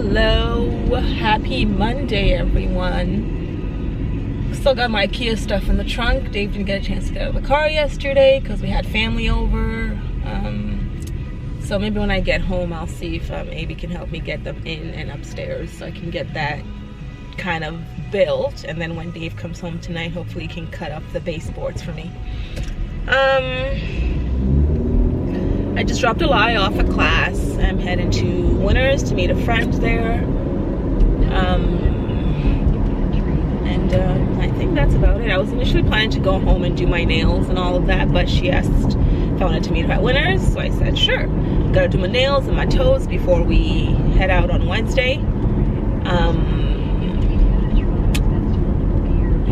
Hello, happy Monday everyone. Still got my Kia stuff in the trunk. Dave didn't get a chance to get out of the car yesterday because we had family over. So maybe when I get home I'll see if Abby can help me get them in and upstairs so I can get that kind of built, and then when Dave comes home tonight hopefully he can cut up the baseboards for me. I just dropped Eli off at class. I'm heading to Winners to meet a friend there. I think that's about it. I was initially planning to go home and do my nails and all of that, but she asked if I wanted to meet her at Winners, so I said sure. Gotta do my nails and my toes before we head out on Wednesday.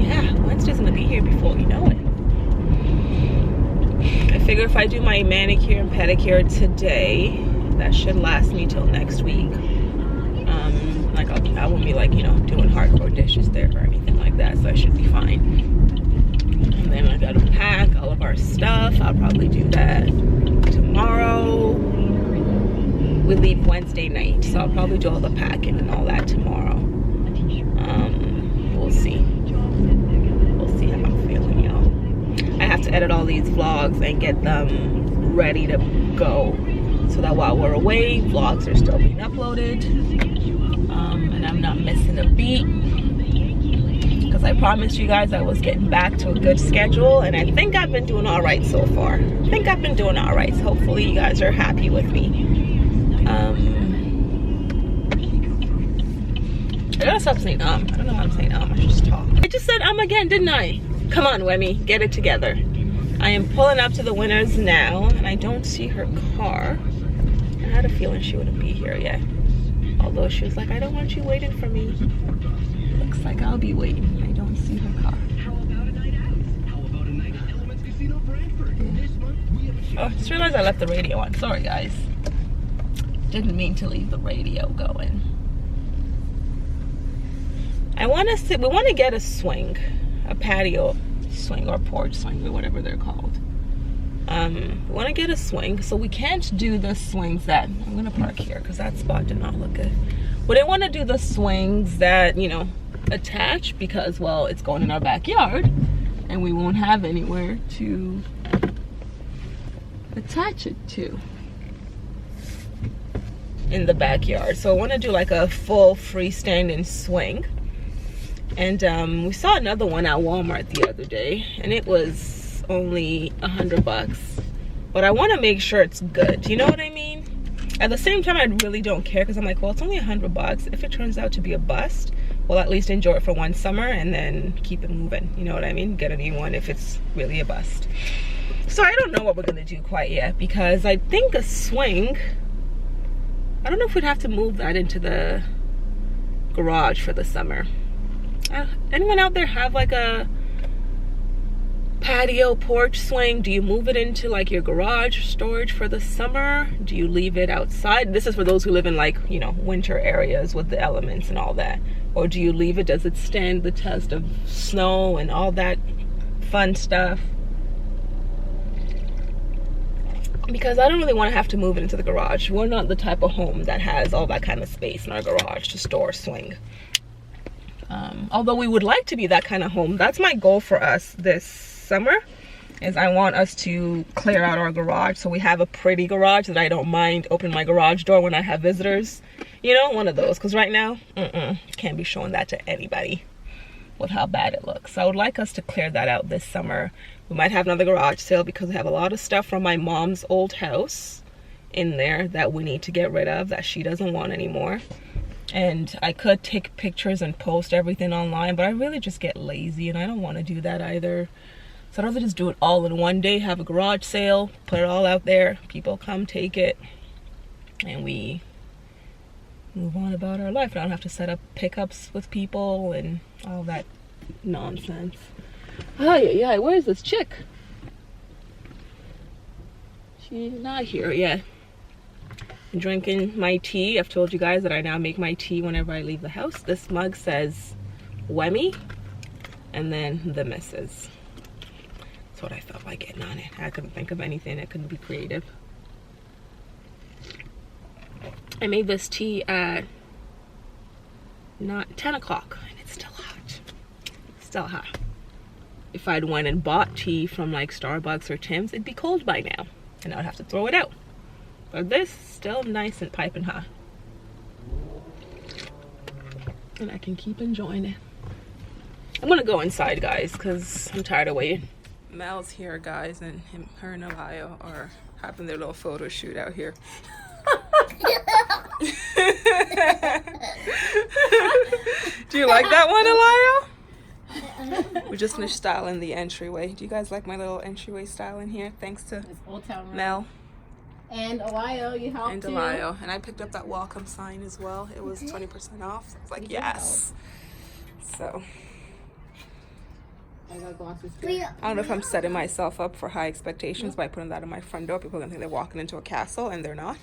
Yeah, Wednesday's gonna be here before you know it. I figure if I do my manicure and pedicure today, that should last me till next week. Like I won't be like, you know, doing hardcore dishes there or anything like that, so I should be fine. And then I gotta pack all of our stuff. I'll probably do that tomorrow. We leave Wednesday night, so I'll probably do all the packing and all that tomorrow. We'll see. We'll see how I'm feeling, y'all. I have to edit all these vlogs and get them ready to go so that while we're away, vlogs are still being uploaded. And I'm not missing a beat, because I promised you guys I was getting back to a good schedule, and I think I've been doing all right so far. I think I've been doing all right, so hopefully you guys are happy with me. I gotta stop saying I don't know how I'm saying I should just talk. I just said again, didn't I? Come on, Wemi, get it together. I am pulling up to the Winners now, and I don't see her car. I had a feeling she wouldn't be here yet. Although she was like, I don't want you waiting for me. Looks like I'll be waiting. I don't see her car. Oh, I just realized I left the radio on. Sorry, guys. Didn't mean to leave the radio going. We want to get a swing. A patio swing or porch swing or whatever they're called. We want to get a swing, so we can't do the swings that I'm gonna park here because that spot did not look good. We didn't want to do the swings that, you know, attach because, well, it's going in our backyard and we won't have anywhere to attach it to in the backyard. So I want to do like a full freestanding swing. And we saw another one at Walmart the other day, and it was only $100, but I want to make sure it's good. You know what I mean? At the same time, I really don't care because I'm like, well, it's only $100. If it turns out to be a bust, we'll at least enjoy it for one summer and then keep it moving. You know what I mean? Get a new one if it's really a bust. So I don't know what we're gonna do quite yet, because I think a swing, I don't know if we'd have to move that into the garage for the summer. Anyone out there have like a patio porch swing? Do you move it into like your garage storage for the summer? Do you leave it outside? This is for those who live in, like, you know, winter areas with the elements and all that. Or do you leave it? Does it stand the test of snow and all that fun stuff? Because I don't really want to have to move it into the garage. We're not the type of home that has all that kind of space in our garage to store a swing. Although we would like to be that kind of home. That's my goal for us this summer, is I want us to clear out our garage so we have a pretty garage that I don't mind opening my garage door when I have visitors. You know, one of those. Because right now, can't be showing that to anybody with how bad it looks. So I would like us to clear that out this summer. We might have another garage sale because we have a lot of stuff from my mom's old house in there that we need to get rid of, that she doesn't want anymore. And I could take pictures and post everything online, but I really just get lazy and I don't want to do that either. So I'd rather just do it all in one day, have a garage sale, put it all out there, people come take it, and we move on about our life. I don't have to set up pickups with people and all that nonsense. Oh yeah, where's this chick? She's not here yet. I'm drinking my tea. I've told you guys that I now make my tea whenever I leave the house. This mug says Wemi and then the missus. That's what I felt like getting on it. I couldn't think of anything. I couldn't be creative. I made this tea at not 10 o'clock and it's still hot. Still hot. If I'd went and bought tea from like Starbucks or Tim's, it'd be cold by now and I would have to throw it out. But this still nice and piping hot. And I can keep enjoying it. I'm gonna go inside, guys, because I'm tired of waiting. Mel's here, guys, and her and Elia are having their little photo shoot out here. Do you like that one, Elia? We just finished styling the entryway. Do you guys like my little entryway style in here? Thanks to Mel. And Elia, you helped and Elia. And I picked up that welcome sign as well. It was 20% off. So I was like, yes. So I don't know if I'm setting myself up for high expectations by putting that on my front door. People are gonna think they're walking into a castle, and they're not.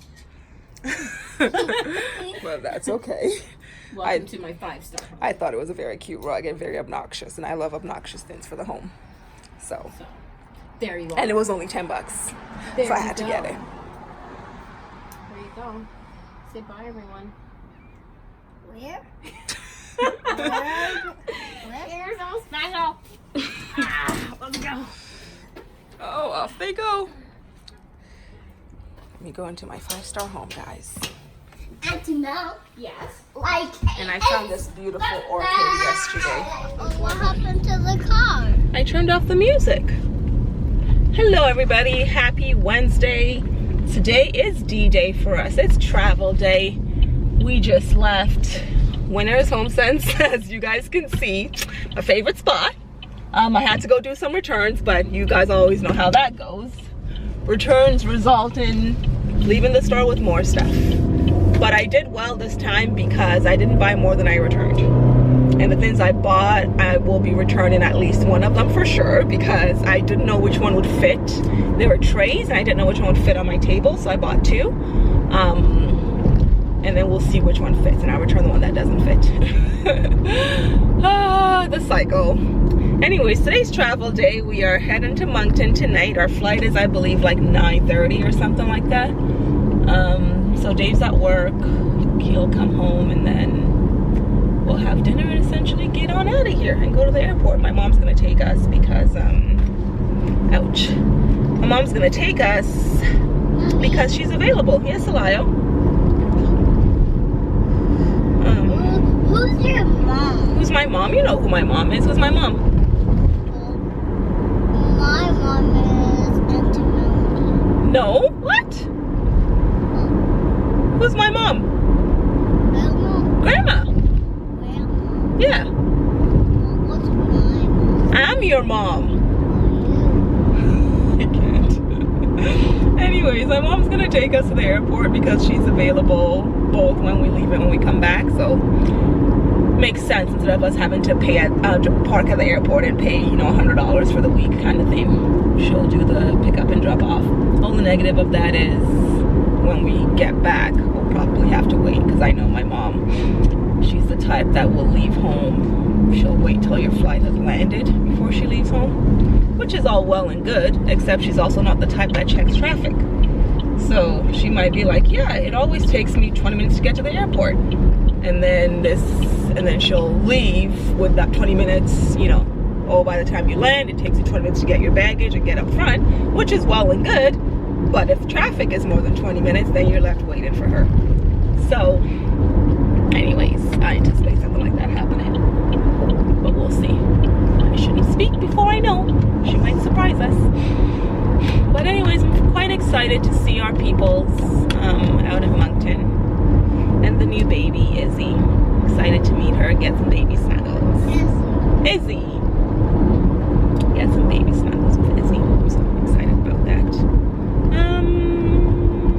But that's okay. Welcome to my 5-star home. I thought it was a very cute rug and very obnoxious, and I love obnoxious things for the home. So there you are. And it was only $10, so I had to get it. There you go. Say bye, everyone. Where? You're so special. Let's go. Oh, off they go. Let me go into my 5-star home, guys. Auntie Mel? Yes. And I found this beautiful orchid yesterday. What happened to the car? I turned off the music. Hello, everybody. Happy Wednesday. Today is D-Day for us. It's travel day. We just left Winter's Home Sense, as you guys can see, my favorite spot. I had to go do some returns, but you guys always know how that goes. Returns result in leaving the store with more stuff. But I did well this time because I didn't buy more than I returned. And the things I bought, I will be returning at least one of them for sure, because I didn't know which one would fit. There were trays and I didn't know which one would fit on my table, so I bought 2. And then we'll see which one fits, and I'll return the one that doesn't fit. The cycle. Anyways, today's travel day. We are heading to Moncton tonight. Our flight is, I believe, like 9:30 or something like that. So Dave's at work. He'll come home, and then we'll have dinner and essentially get on out of here and go to the airport. My mom's gonna take us because, ouch. My mom's gonna take us because she's available. Yes, Elia. Who's your mom? Who's my mom? You know who my mom is. Who's my mom? My mom is Auntie Melanie. No. What? Who's my mom? Grandma. Grandma. Yeah. What's my mom? I'm your mom. I can't. Anyways, my mom's gonna take us to the airport because she's available both when we leave and when we come back. So makes sense instead of us having to pay at park at the airport and pay, you know, $100 for the week kind of thing. She'll do the pick up and drop off. Only negative of that is when we get back, we'll probably have to wait, because I know my mom, she's the type that will leave home. She'll wait till your flight has landed before she leaves home, which is all well and good, except she's also not the type that checks traffic. So she might be like, yeah, it always takes me 20 minutes to get to the airport. And then she'll leave with that 20 minutes, you know, oh, by the time you land, it takes you 20 minutes to get your baggage and get up front, which is well and good. But if traffic is more than 20 minutes, then you're left waiting for her. So, anyways, I anticipate something like that happening. But we'll see. I shouldn't speak before I know. She might surprise us. But anyways, I'm quite excited to see our peoples out in Moncton. And the new baby, Izzy. Excited to meet her, get some baby snuggles. Izzy! Get some baby snuggles with Izzy. So I'm excited about that.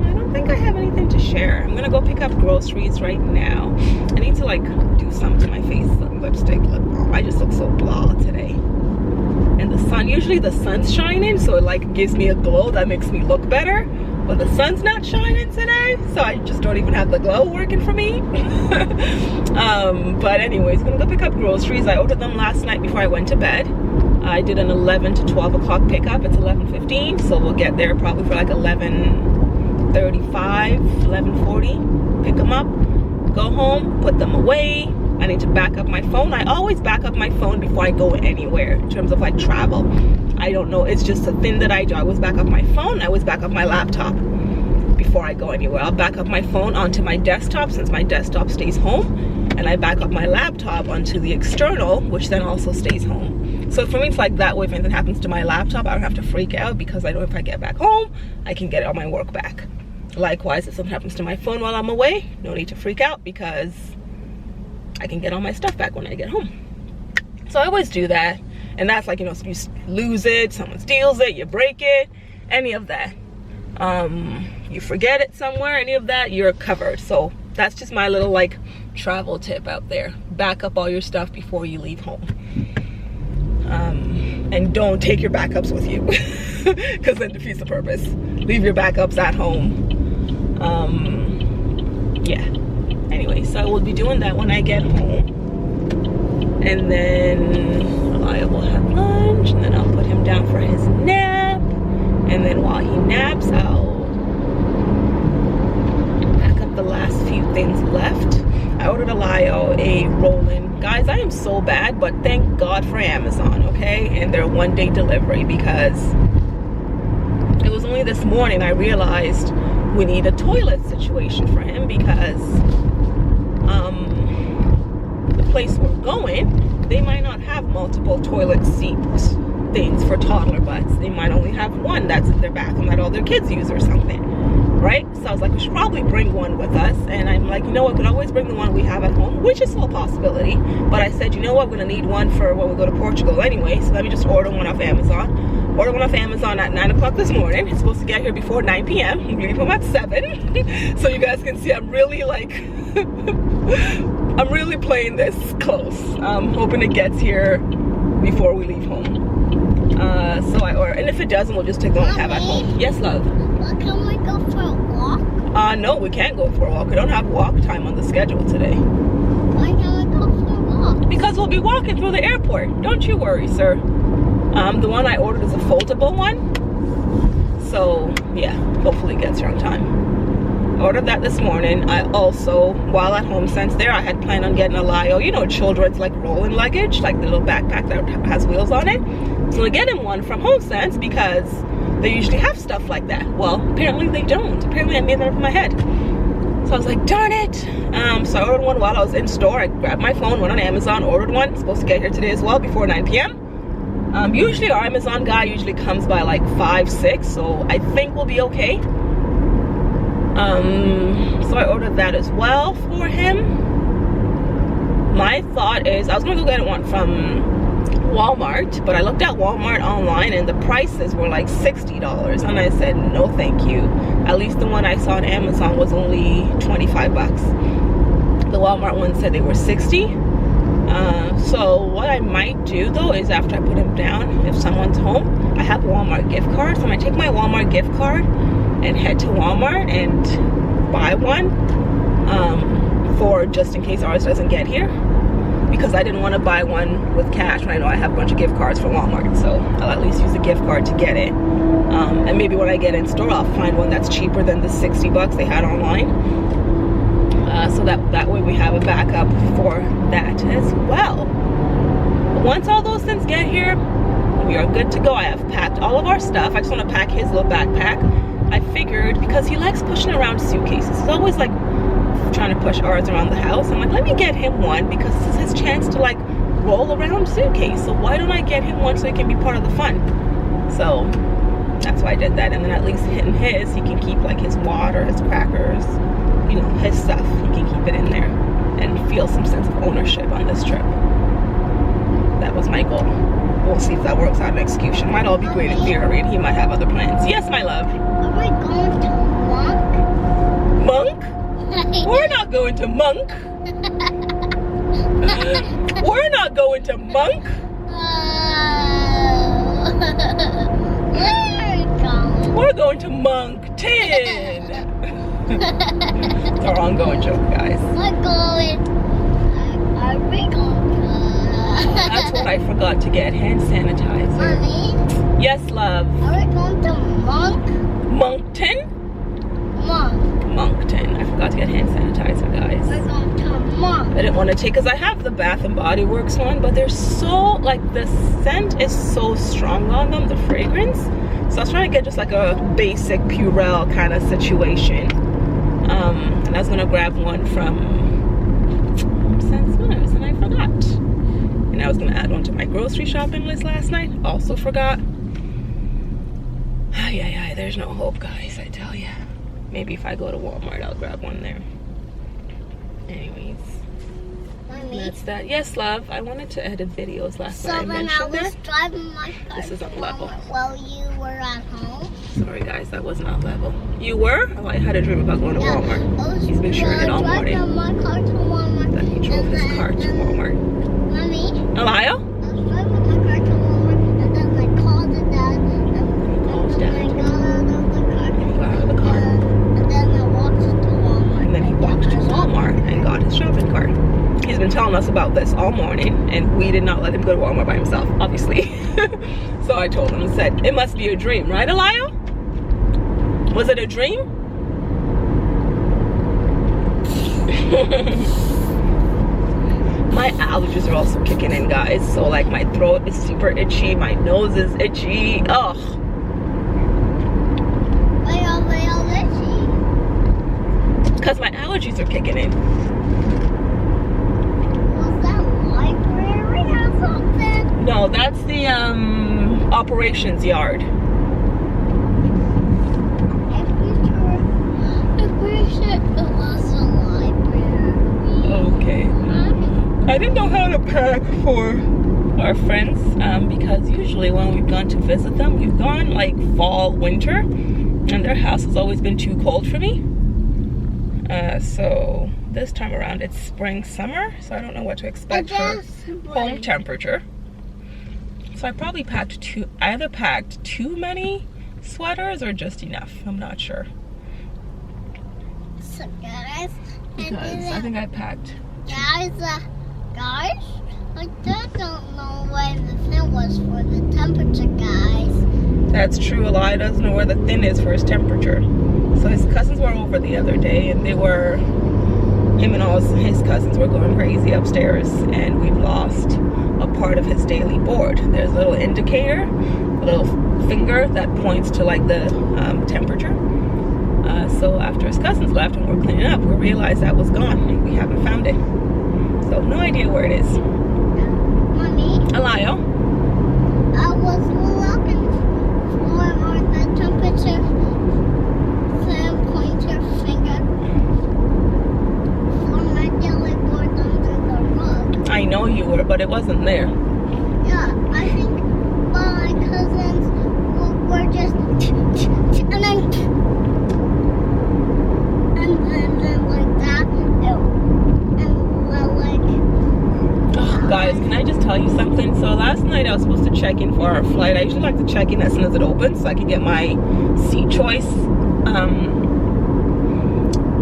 I don't think I have anything to share. I'm gonna go pick up groceries right now. I need to like do something to my face, some lipstick, lip balm. I just look so blah today. And the sun, usually the sun's shining, so it like gives me a glow that makes me look better. But the sun's not shining today, so I just don't even have the glow working for me. But anyways, gonna go pick up groceries. I ordered them last night before I went to bed. I did an 11 to 12 o'clock pickup. It's 11:15, so we'll get there probably for like 11:35, 11:40. Pick them up, go home, put them away, I need to back up my phone. I always back up my phone before I go anywhere in terms of like travel. I don't know, it's just a thing that I do. I always back up my phone, I always back up my laptop before I go anywhere. I'll back up my phone onto my desktop since my desktop stays home, and I back up my laptop onto the external, which then also stays home. So for me, it's like that way. If anything happens to my laptop, I don't have to freak out because I know if I get back home, I can get all my work back. Likewise, if something happens to my phone while I'm away, no need to freak out because I can get all my stuff back when I get home. So I always do that. And that's like, you know, so you lose it, someone steals it, you break it, any of that. You forget it somewhere, any of that, you're covered. So that's just my little like travel tip out there. Back up all your stuff before you leave home. And don't take your backups with you because that defeats the purpose. Leave your backups at home. Yeah. Anyway, so I will be doing that when I get home. And then I will have lunch, and then I'll put him down for his nap. And then while he naps, I'll pack up the last few things left. I ordered a roll-in. Guys, I am so bad, but thank God for Amazon, okay? And their one-day delivery, because it was only this morning I realized we need a toilet situation for him because the place we're going, they might not have multiple toilet seat things for toddler butts. They might only have one that's in their bathroom that all their kids use or something, right? So I was like, we should probably bring one with us. And I'm like, you know what, we could always bring the one we have at home, which is still a possibility. But I said, you know what, we're gonna need one for when we go to Portugal anyway, so let me just order one off Amazon. Ordered one off Amazon at 9 o'clock this morning. It's supposed to get here before 9 p.m. We leave home at 7. So you guys can see I'm really like, I'm really playing this close. I'm hoping it gets here before we leave home. So I order, and if it doesn't, we'll just take the one we have at home. Yes, love? Well, can we go for a walk? No, we can't go for a walk. We don't have walk time on the schedule today. Why can't we go for a walk? Because we'll be walking through the airport. Don't you worry, sir. The one I ordered is a foldable one. So, yeah, hopefully it gets here on time. I ordered that this morning. I also, while at home, since there, I had planned on getting a Lio, you know, children's like rolling luggage, like the little backpack that has wheels on it. So I get him one from HomeSense because they usually have stuff like that. Well, apparently they don't. Apparently I made that up in my head. So I was like, darn it. So I ordered one while I was in store. I grabbed my phone, went on Amazon, ordered one. It's supposed to get here today as well before 9 p.m. Usually our Amazon guy usually comes by like 5, 6, so I think we'll be okay. So I ordered that as well for him. My thought is I was gonna go get one from Walmart, but I looked at Walmart online and the prices were like $60, and I said no thank you. At least the one I saw on Amazon was only 25 bucks. The Walmart one said they were 60. So what I might do though is after I put him down, if someone's home, I have a Walmart gift card, so I'm gonna take my Walmart gift card and head to Walmart and buy one for just in case ours doesn't get here, because I didn't want to buy one with cash when I know I have a bunch of gift cards for Walmart. So I'll at least use a gift card to get it, and maybe when I get in store I'll find one that's cheaper than the 60 bucks they had online. So that way we have a backup for that as well. But once all those things get here, we are good to go. I have packed all of our stuff. I just want to pack his little backpack. I figured because he likes pushing around suitcases. He's always like trying to push ours around the house. I'm like, let me get him one because this is his chance to like roll around suitcase. So why don't I get him one so he can be part of the fun? So that's why I did that. And then at least in his, he can keep like his water, his crackers, you know, his stuff. He can keep it in there and feel some sense of ownership on this trip. That was my goal. We'll see if that works out in execution. Might all be great in theory, and he might have other plans. Yes, my love. Are we going to Monk? We're not going to Monk. We're not going to Monk. We're going to Moncton. It's our ongoing joke, guys. We're going. Are we going to? That's what I forgot to get. Hand sanitizer. Mommy? Yes, love. Are we going to Moncton? Moncton. I forgot to get hand sanitizer, guys. We're going to Monk. I didn't want to take, because I have the Bath and Body Works one, but they're so, like, the scent is so strong on them, the fragrance. So I was trying to get just like a basic Purell kind of situation. And I was gonna grab one from Sense and I forgot. And I was gonna add one to my grocery shopping list last night, also forgot. Ay, there's no hope, guys, I tell you. Maybe if I go to Walmart, I'll grab one there. Anyways. Mommy. That's that. Yes, love. I wanted to edit videos last night. So when I was driving my car This isn't level. while you were at home. Sorry, guys, that was not level. You were? Oh, I had a dream about going to Walmart. He's been sharing it all morning. My car to Walmart. That he drove his car to Walmart. Mommy. Elio? I was driving my car to Walmart, and then I called the dad. And then I got out of the car. And then I walked to Walmart. And then he walked to Walmart and got his shopping cart. He's been telling us about this all morning, and we did not let him go to Walmart by himself, obviously. So I told him and said, it must be a dream, right, Elio? Was it a dream? My allergies are also kicking in, guys. So like my throat is super itchy, my nose is itchy. Ugh. Why are they all itchy? Because my allergies are kicking in. Was that library or something? No, that's the operations yard. I'm pretty sure it was a library. Okay. I didn't know how to pack for our friends because usually when we've gone to visit them, we've gone like fall, winter, and their house has always been too cold for me. So this time around it's spring, summer, so I don't know what to expect for home temperature. So I probably packed either packed too many sweaters or just enough. I'm not sure. So guys, Because I think I packed. guys, I just don't know where the thing was for the temperature, guys. That's true. Eli doesn't know where the thin is for his temperature. So his cousins were over the other day, and him and all his cousins were going crazy upstairs, and we've lost a part of his daily board. There's a little indicator, a little finger that points to like the temperature. So after his cousins left and we're cleaning up, we realized that was gone and we haven't found it. So no idea where it is. Mommy, Elio? I was looking for the temperature pointer finger for my daily board under the rug. I know you were, but it wasn't there. Yeah, I think my cousins were just and then like that, and like. Guys, can I just tell you something? So last night I was supposed to check in for our flight. I usually like to check in as soon as it opens so I can get my seat choice.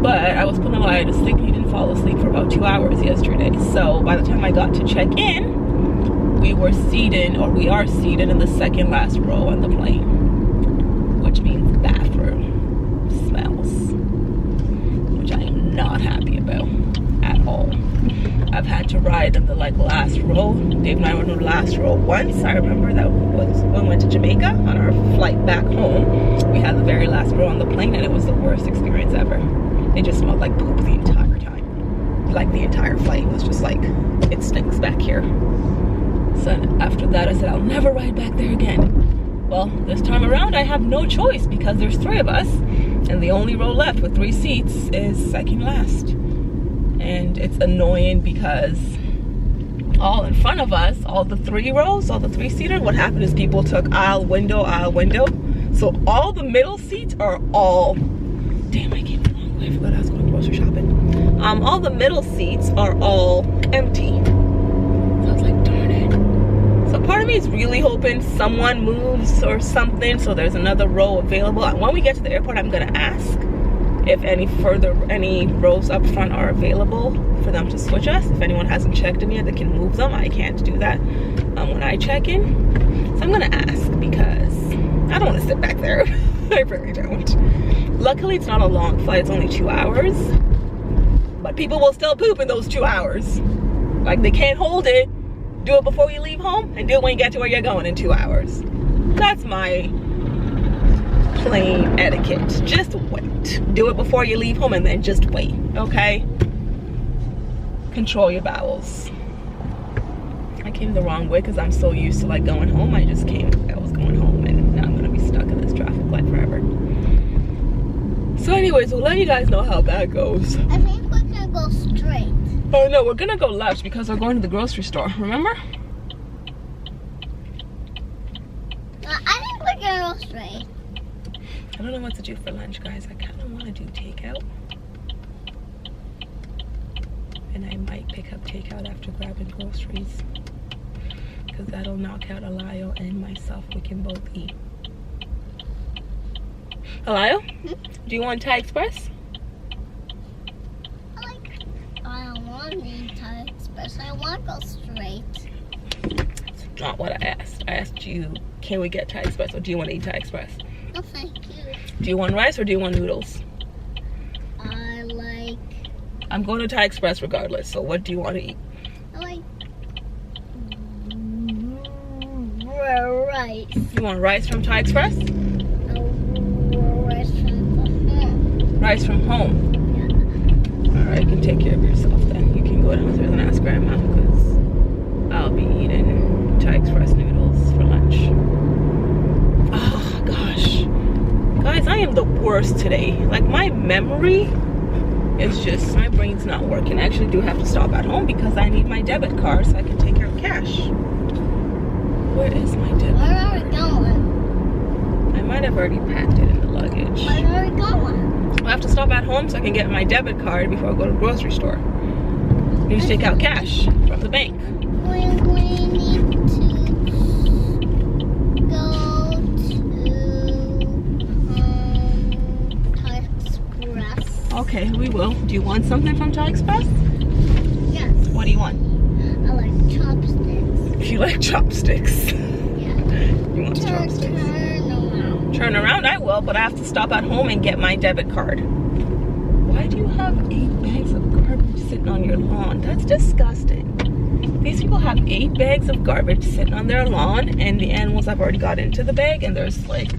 But I was putting Eli to sleep. He didn't fall asleep for about 2 hours yesterday. So by the time I got to check in, we are seated in the second last row on the plane, which means bathroom smells, which I am not happy about at all. I've had to ride in the last row. Dave and I were in the last row once. I remember that was when we went to Jamaica on our flight back home. We had the very last row on the plane, and it was the worst experience ever. It just smelled like poop the entire time. Like the entire flight was just like, it stinks back here. So after that I said I'll never ride back there again. Well, this time around I have no choice because there's 3 of us, and the only row left with 3 seats is second last. And it's annoying because all in front of us, all the 3 rows, all the 3-seater, what happened is people took aisle window. So all the middle seats are all, damn, I came the wrong way. I forgot I was going grocery shopping. All the middle seats are all empty. So I was like, darn it. So part of me is really hoping someone moves or something so there's another row available. And when we get to the airport, I'm gonna ask if any rows up front are available for them to switch us. If anyone hasn't checked in yet, they can move them. I can't do that when I check in. So I'm gonna ask because I don't want to sit back there. I really don't. Luckily, it's not a long flight. It's only 2 hours. but people will still poop in those 2 hours. Like, they can't hold it. Do it before you leave home and do it when you get to where you're going in 2 hours. That's my plain etiquette. Just wait. Do it before you leave home and then just wait, okay? Control your bowels. I came the wrong way because I'm so used to like going home. I just came like I was going home, and now I'm gonna be stuck in this traffic light forever. So anyways, we'll let you guys know how that goes. I think we're gonna go straight. Oh no, we're gonna go left because we're going to the grocery store, remember? I think we're gonna go straight. I don't know what to do for lunch, guys. I kind of want to do takeout. And I might pick up takeout after grabbing groceries. Because that'll knock out Alayo and myself. We can both eat. Alayo? Do you want Thai Express? I don't want to eat Thai Express. I want to go straight. That's not what I asked. I asked you, can we get Thai Express or do you want to eat Thai Express? No, thank you. Do you want rice or do you want noodles? I like... I'm going to Thai Express regardless, so what do you want to eat? I like... rice. You want rice from Thai Express? Rice from home. Rice from home? Yeah. Alright, you can take care of yourself then. You can go downstairs and ask Grandma because I'll be eating Thai Express noodles for lunch. Oh gosh. Guys, I am the worst today. Like, my memory is just, my brain's not working. I actually do have to stop at home because I need my debit card so I can take care of cash. Where is my debit Where card? are we going? I might have already packed it in the luggage. Where are we going? I have to stop at home so I can get my debit card before I go to the grocery store. I need to take out cash from the bank. We need to go to Thai Express. Okay, we will. Do you want something from Thai Express? Yes. What do you want? I like chopsticks. You like chopsticks. Yeah. You want chopsticks? Turn around. Turn around, I will, but I have to stop at home and get my debit card. Why do you have 8 bags of garbage sitting on your lawn? That's disgusting. These people have 8 bags of garbage sitting on their lawn, and the animals have already got into the bag, and there's like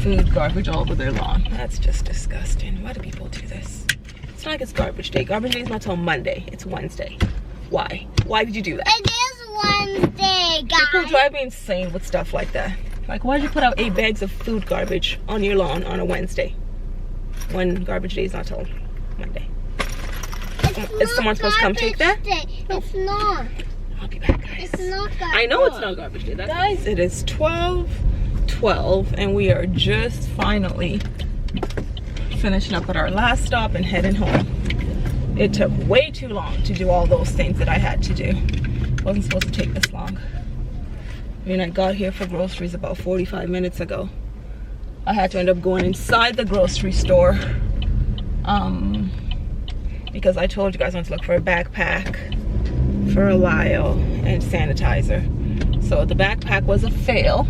food garbage all over their lawn. That's just disgusting. Why do people do this? It's not like it's garbage day. Garbage day is not till Monday. It's Wednesday. Why? Why did you do that? It is Wednesday, guys. People drive me insane with stuff like that. Like, why did you put out 8 bags of food garbage on your lawn on a Wednesday when garbage day is not till Monday? Is someone supposed to come take that? It's not. I'll be back, guys. It's not garbage. I know it's not garbage day. Guys, it is 12:12 and we are just finally finishing up at our last stop and heading home. It took way too long to do all those things that I had to do. It wasn't supposed to take this long. I mean, I got here for groceries about 45 minutes ago. I had to end up going inside the grocery store because I told you guys I want to look for a backpack for a while and sanitizer. So the backpack was a fail.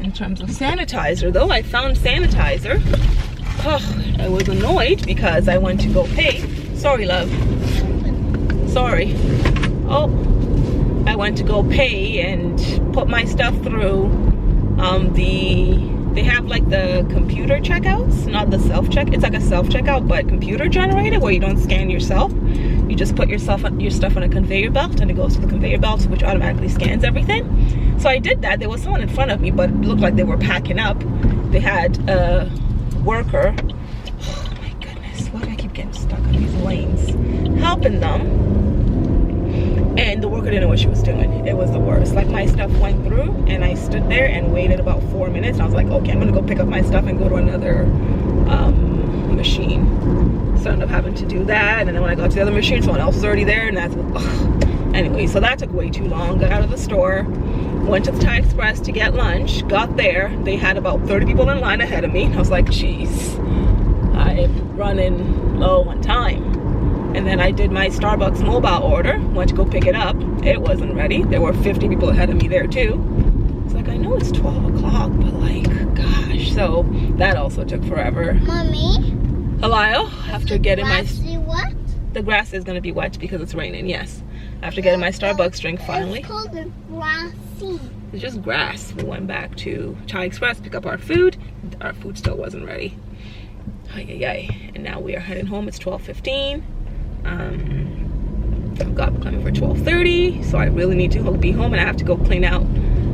In terms of sanitizer though, I found sanitizer. Oh, I was annoyed because I went to go pay. Sorry, love. Sorry. Oh, I went to go pay and put my stuff through they have like the computer checkouts, not the self-check. It's like a self-checkout, but computer generated where you don't scan yourself. You just put your stuff on a conveyor belt and it goes to the conveyor belt, which automatically scans everything. So I did that. There was someone in front of me, but it looked like they were packing up. They had a worker. Oh my goodness, why do I keep getting stuck on these lanes? Helping them. And the worker didn't know what she was doing. It was the worst. Like, my stuff went through and I stood there and waited about 4 minutes. And I was like, okay, I'm gonna go pick up my stuff and go to another machine. So I ended up having to do that. And then when I got to the other machine, someone else was already there. And that's, anyway, so that took way too long. Got out of the store, went to the Thai Express to get lunch, got there. They had about 30 people in line ahead of me. I was like, geez, I'm running low on time. And then I did my Starbucks mobile order, went to go pick it up. It wasn't ready. There were 50 people ahead of me there too. It's like, I know it's 12 o'clock, but like, gosh. So that also took forever. Mommy? Hello, after getting my... What? The grass is going to be wet because it's raining, yes. After getting my Starbucks drink finally. It's called the grassy. It's just grass. We went back to Chai Express, pick up our food. Our food still wasn't ready. Ay, ay, ay. And now we are heading home. It's 12:15. I've got coming for 12:30, so I really need to be home, and I have to go clean out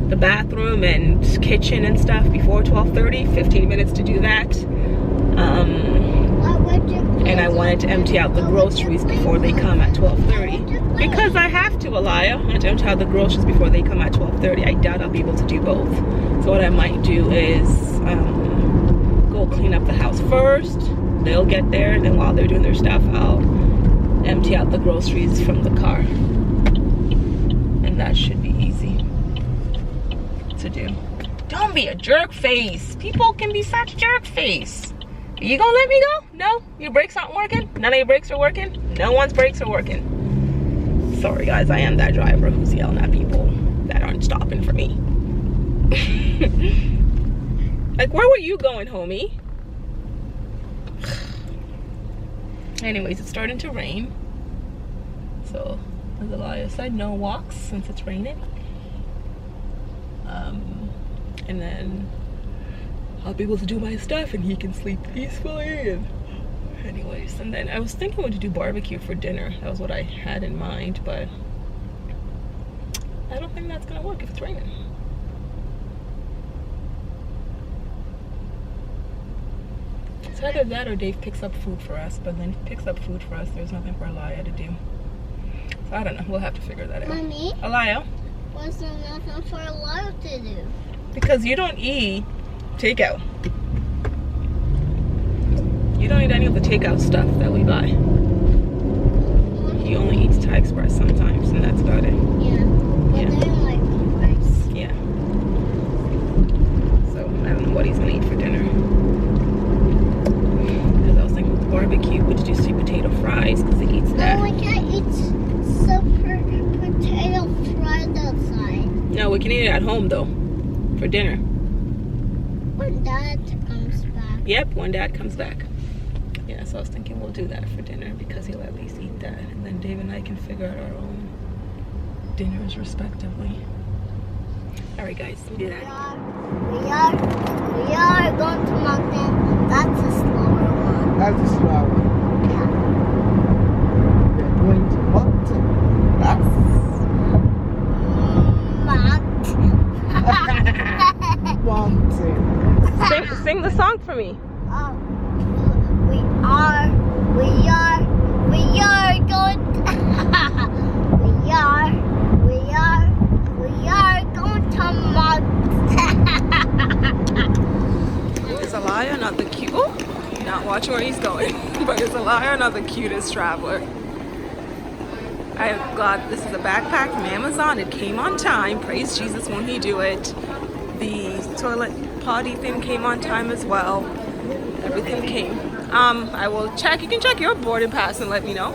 the bathroom and kitchen and stuff before 12:30. 15 minutes to do that. And I wanted to empty out the groceries before they come at 12:30. Because I have to, Alaya. I want to empty out the groceries before they come at 12:30. I doubt I'll be able to do both. So what I might do is go clean up the house first. They'll get there, and then while they're doing their stuff, I'll empty out the groceries from the car. And that should be easy to do. Don't be a jerk face. People can be such jerk face. You gonna let me go? No? Your brakes aren't working? None of your brakes are working? No one's brakes are working. Sorry guys, I am that driver who's yelling at people that aren't stopping for me. Like, where were you going, homie? Anyways, it's starting to rain. So, as Elia said, no walks since it's raining. And then I'll be able to do my stuff and he can sleep peacefully. And anyways, and then I was thinking what to do barbecue for dinner. That was what I had in mind, but I don't think that's gonna work if it's raining. It's either that or Dave picks up food for us, but then if he picks up food for us, there's nothing for Alaya to do. So I don't know, we'll have to figure that out. Mommy? Alaya? What's there nothing for Alaya to do? Because you don't eat takeout. You don't eat any of the takeout stuff that we buy. He only eats Thai Express sometimes, and that's about it. Yeah. But Yeah. then like rice. Yeah. So I don't know what he's gonna eat for dinner. Because I was thinking with barbecue, we could do sweet potato fries because he eats that. No, we can't eat super potato fried outside. No, we can eat it at home though, for dinner. When Dad comes back. Yep, when Dad comes back. Yeah, so I was thinking we'll do that for dinner because he'll at least eat that, and then Dave and I can figure out our own dinners respectively. All right, guys, we do that. We are going to Moncton. That's a slower one. That's a slow one. Yeah. We're going to Moncton. That's Moncton. Sing the song for me. Oh, we are going. we are going to Moncton. Is Alaya not the cute? Oh, not watching where he's going. But is Alaya not the cutest traveler? I got, this is a backpack from Amazon. It came on time. Praise Jesus when he do it. The toilet potty thing came on time as well. Everything came. I will check. You can check your boarding pass and let me know.